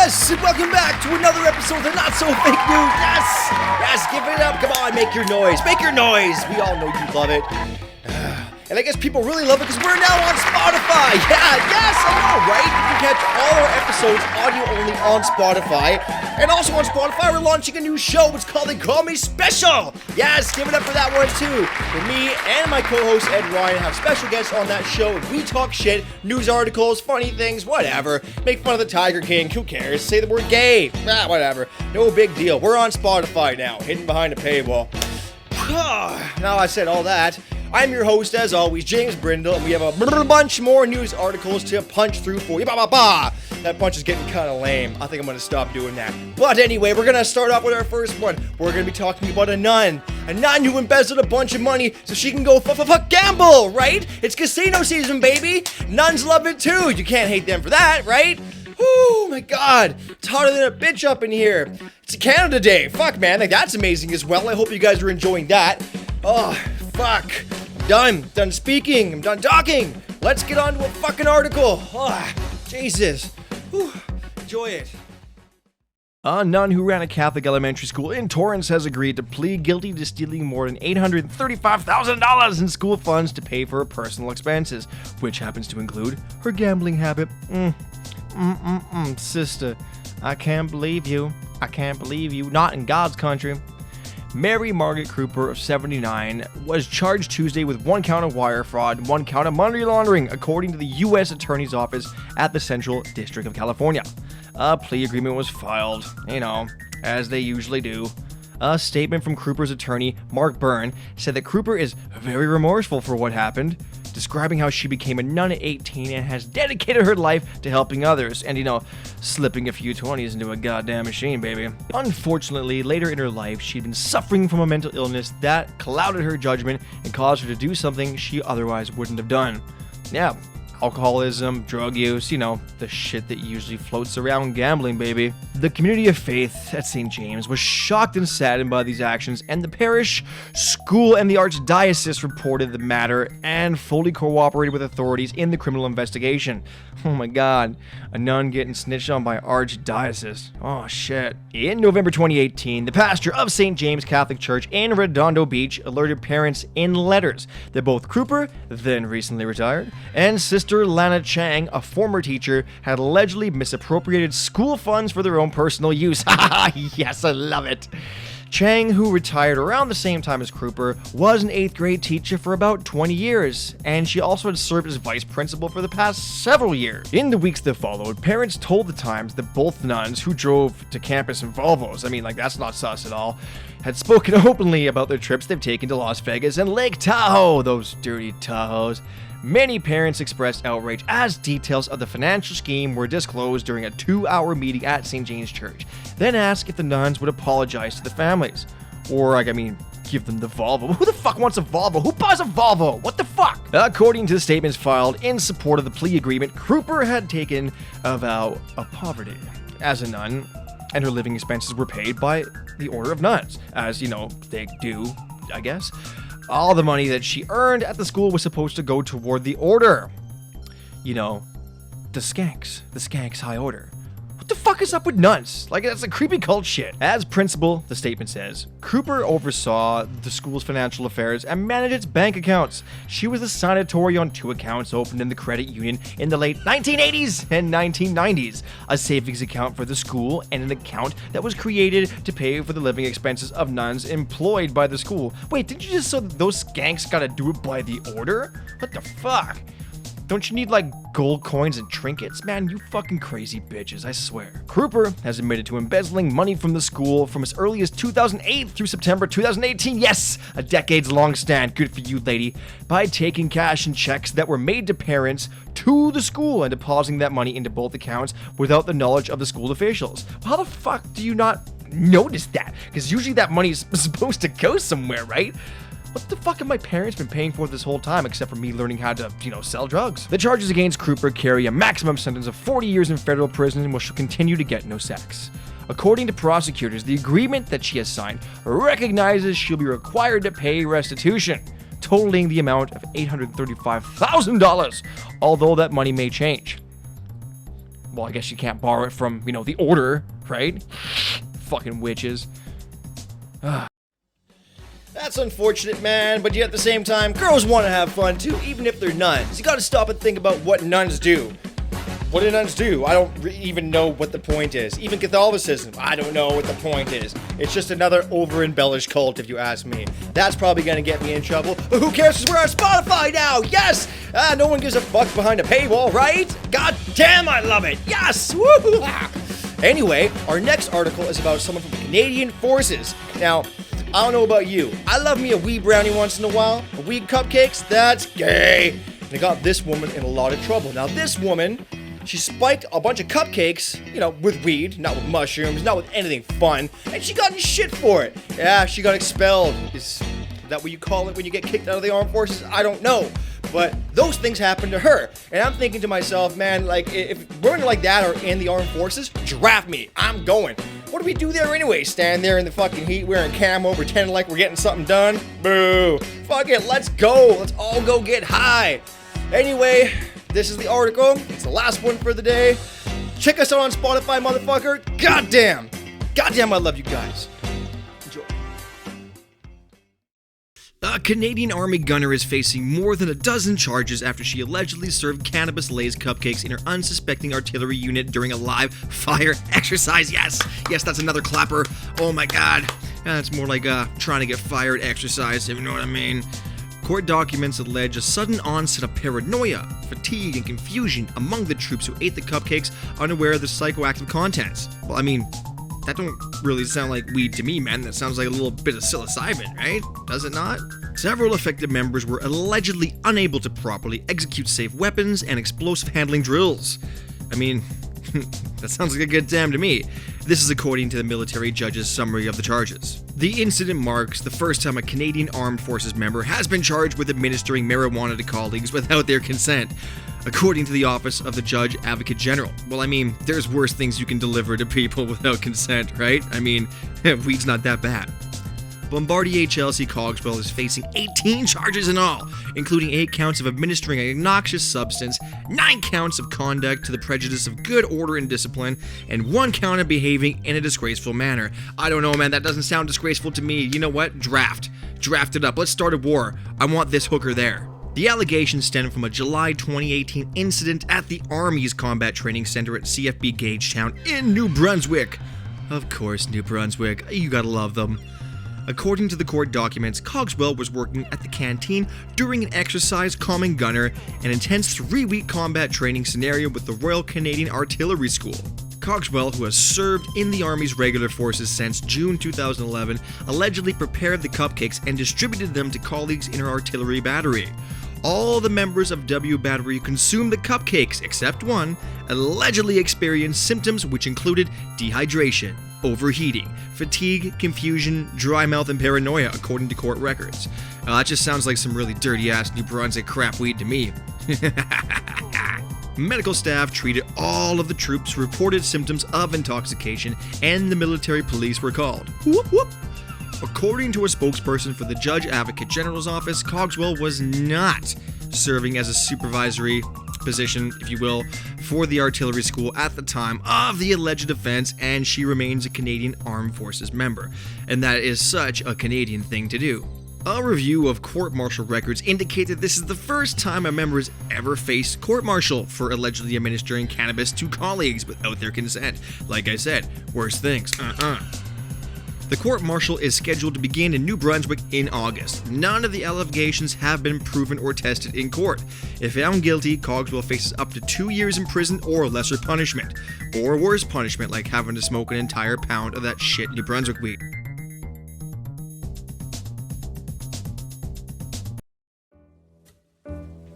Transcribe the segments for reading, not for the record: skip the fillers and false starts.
Yes, and welcome back to another episode of the Not So Fake News. Yes, give it up. Come on, make your noise. Make your noise. We all know you love it. And I guess people really love it because we're now on Spotify. Yeah, yes, I know, right? You can catch all our episodes audio only on Spotify. And also on Spotify, we're launching a new show. It's called the Call Me Special. Yes, give it up for that one too. Where me and my co-host Ed Ryan have special guests on that show. We talk shit, news articles, funny things, whatever. Make fun of the Tiger King, who cares? Say the word gay, whatever. No big deal. We're on Spotify now, hidden behind a paywall. Now I said all that. I'm your host, as always, James Brindle, and we have a bunch more news articles to punch through for you. That punch is getting kind of lame. I think I'm going to stop doing that. But anyway, we're going to start off with our first one. We're going to be talking about a nun who embezzled a bunch of money so she can go gamble, right? It's casino season, baby. Nuns love it too. You can't hate them for that, right? Oh my god, it's hotter than a bitch up in here. It's Canada Day. Fuck, man, like that's amazing as well. I hope you guys are enjoying that. Oh, fuck. I'm done speaking. I'm done talking. Let's get on to a fucking article. Oh, Jesus. Whew. Enjoy it. A nun who ran a Catholic elementary school in Torrance has agreed to plead guilty to stealing more than $835,000 in school funds to pay for her personal expenses, which happens to include her gambling habit. Sister, I can't believe you. I can't believe you. Not in God's country. Mary Margaret Kreuper of 79 was charged Tuesday with 1 count of wire fraud and 1 count of money laundering, according to the U.S. Attorney's Office at the Central District of California. A plea agreement was filed, as they usually do. A statement from Kreuper's attorney, Mark Byrne, said that Kreuper is very remorseful for what happened, describing how she became a nun at 18 and has dedicated her life to helping others and, slipping a few 20s into a goddamn machine, baby. Unfortunately, later in her life, she'd been suffering from a mental illness that clouded her judgment and caused her to do something she otherwise wouldn't have done. Yeah, alcoholism, drug use, the shit that usually floats around gambling, baby. The community of faith at St. James was shocked and saddened by these actions, and the parish, school, and the archdiocese reported the matter and fully cooperated with authorities in the criminal investigation. Oh my god, a nun getting snitched on by archdiocese. Oh shit. In November 2018, the pastor of St. James Catholic Church in Redondo Beach alerted parents in letters that both Kreuper, then recently retired, and Sister Lana Chang, a former teacher, had allegedly misappropriated school funds for their own personal use. Yes, I love it. Chang, who retired around the same time as Kreuper, was an 8th grade teacher for about 20 years, and she also had served as vice principal for the past several years. In the weeks that followed, parents told the Times that both nuns, who drove to campus in Volvos, that's not sus at all, had spoken openly about their trips they've taken to Las Vegas and Lake Tahoe, those dirty Tahoes. Many parents expressed outrage as details of the financial scheme were disclosed during a 2-hour meeting at St. James Church, then asked if the nuns would apologize to the families. Or, give them the Volvo. Who the fuck wants a Volvo? Who buys a Volvo? What the fuck? According to the statements filed in support of the plea agreement, Kreuper had taken a vow of poverty as a nun, and her living expenses were paid by the Order of Nuns, as, they do, I guess. All the money that she earned at the school was supposed to go toward the order. The skanks high order. What the fuck is up with nuns? That's a creepy cult shit. As principal, the statement says, Kreuper oversaw the school's financial affairs and managed its bank accounts. She was a signatory on 2 accounts opened in the credit union in the late 1980s and 1990s, a savings account for the school and an account that was created to pay for the living expenses of nuns employed by the school. Wait, did you just say that those skanks gotta do it by the order? What the fuck? Don't you need, gold coins and trinkets? Man, you fucking crazy bitches, I swear. Kreuper has admitted to embezzling money from the school from as early as 2008 through September 2018. Yes, a decades-long stand. Good for you, lady. By taking cash and checks that were made to parents to the school and depositing that money into both accounts without the knowledge of the school officials. How the fuck do you not notice that? Because usually that money is supposed to go somewhere, right? What the fuck have my parents been paying for this whole time except for me learning how to, sell drugs? The charges against Kreuper carry a maximum sentence of 40 years in federal prison and will continue to get no sex. According to prosecutors, the agreement that she has signed recognizes she'll be required to pay restitution, totaling the amount of $835,000, although that money may change. Well, I guess she can't borrow it from, you know, the order, right? Fucking witches. That's unfortunate, man, but yet at the same time, girls want to have fun too, even if they're nuns. You gotta stop and think about what nuns do. What do nuns do? I don't even know what the point is. Even Catholicism, I don't know what the point is. It's just another over-embellished cult, if you ask me. That's probably gonna get me in trouble. But who cares, because we're on Spotify now! Yes! No one gives a fuck behind a paywall, right? God damn, I love it! Yes! Woo! Anyway, our next article is about someone from the Canadian Forces. Now, I don't know about you. I love me a wee brownie once in a while. A wee cupcakes, that's gay. And it got this woman in a lot of trouble. Now, this woman, she spiked a bunch of cupcakes, you know, with weed, not with mushrooms, not with anything fun, and she got in shit for it. Yeah, she got expelled. Is that what you call it when you get kicked out of the armed forces? I don't know. But those things happened to her. And I'm thinking to myself, man, like, if women like that are in the armed forces, draft me. I'm going. What do we do there anyway? Stand there in the fucking heat wearing camo, pretending like we're getting something done? Boo. Fuck it, let's go. Let's all go get high. Anyway, this is the article. It's the last one for the day. Check us out on Spotify, motherfucker. Goddamn. Goddamn, I love you guys. Enjoy. A Canadian Army gunner is facing more than a dozen charges after she allegedly served cannabis-laced cupcakes in her unsuspecting artillery unit during a live fire exercise. Yes, that's another clapper. Oh my god. That's more like trying to get fired exercise, if you know what I mean. Court documents allege a sudden onset of paranoia, fatigue, and confusion among the troops who ate the cupcakes, unaware of the psychoactive contents. Well, I mean, that don't really sound like weed to me, man. That sounds like a little bit of psilocybin, right? Does it not? Several affected members were allegedly unable to properly execute safe weapons and explosive handling drills. I mean, that sounds like a good damn to me. This is according to the military judge's summary of the charges. The incident marks the first time a Canadian Armed Forces member has been charged with administering marijuana to colleagues without their consent, according to the Office of the Judge Advocate General. Well, I mean, there's worse things you can deliver to people without consent, right? I mean, weed's not that bad. Bombardier Chelsea Cogswell is facing 18 charges in all, including 8 counts of administering a noxious substance, 9 counts of conduct to the prejudice of good order and discipline, and 1 count of behaving in a disgraceful manner. I don't know, man, that doesn't sound disgraceful to me. You know what? Draft it up. Let's start a war. I want this hooker there. The allegations stem from a July 2018 incident at the Army's Combat Training Center at CFB Gagetown in New Brunswick. Of course, New Brunswick. You gotta love them. According to the court documents, Cogswell was working at the canteen during an exercise calming gunner, an intense 3-week combat training scenario with the Royal Canadian Artillery School. Cogswell, who has served in the Army's regular forces since June 2011, allegedly prepared the cupcakes and distributed them to colleagues in her artillery battery. All the members of W Battery who consumed the cupcakes, except one, allegedly experienced symptoms which included dehydration, overheating, fatigue, confusion, dry mouth, and paranoia, according to court records. That just sounds like some really dirty-ass New Brunswick crap weed to me. Medical staff treated all of the troops who reported symptoms of intoxication, and the military police were called. Whoop whoop. According to a spokesperson for the Judge Advocate General's office, Cogswell was not serving as a supervisory position, if you will, for the artillery school at the time of the alleged offense, and she remains a Canadian Armed Forces member. And that is such a Canadian thing to do. A review of court-martial records indicated this is the first time a member has ever faced court-martial for allegedly administering cannabis to colleagues without their consent. Like I said, worse things. The court-martial is scheduled to begin in New Brunswick in August. None of the allegations have been proven or tested in court. If found guilty, Cogswell faces up to 2 years in prison or lesser punishment. Or worse punishment, like having to smoke an entire pound of that shit New Brunswick weed.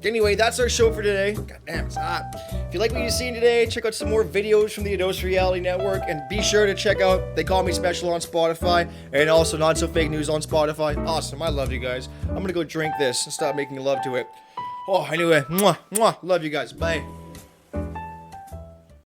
Anyway, that's our show for today. God damn, it's hot. If you like what you've seen today, check out some more videos from the Ados Reality Network, and be sure to check out They Call Me Special on Spotify, and also Not So Fake News on Spotify. Awesome, I love you guys. I'm gonna go drink this and stop making love to it. Oh, anyway, mwah, mwah, love you guys. Bye.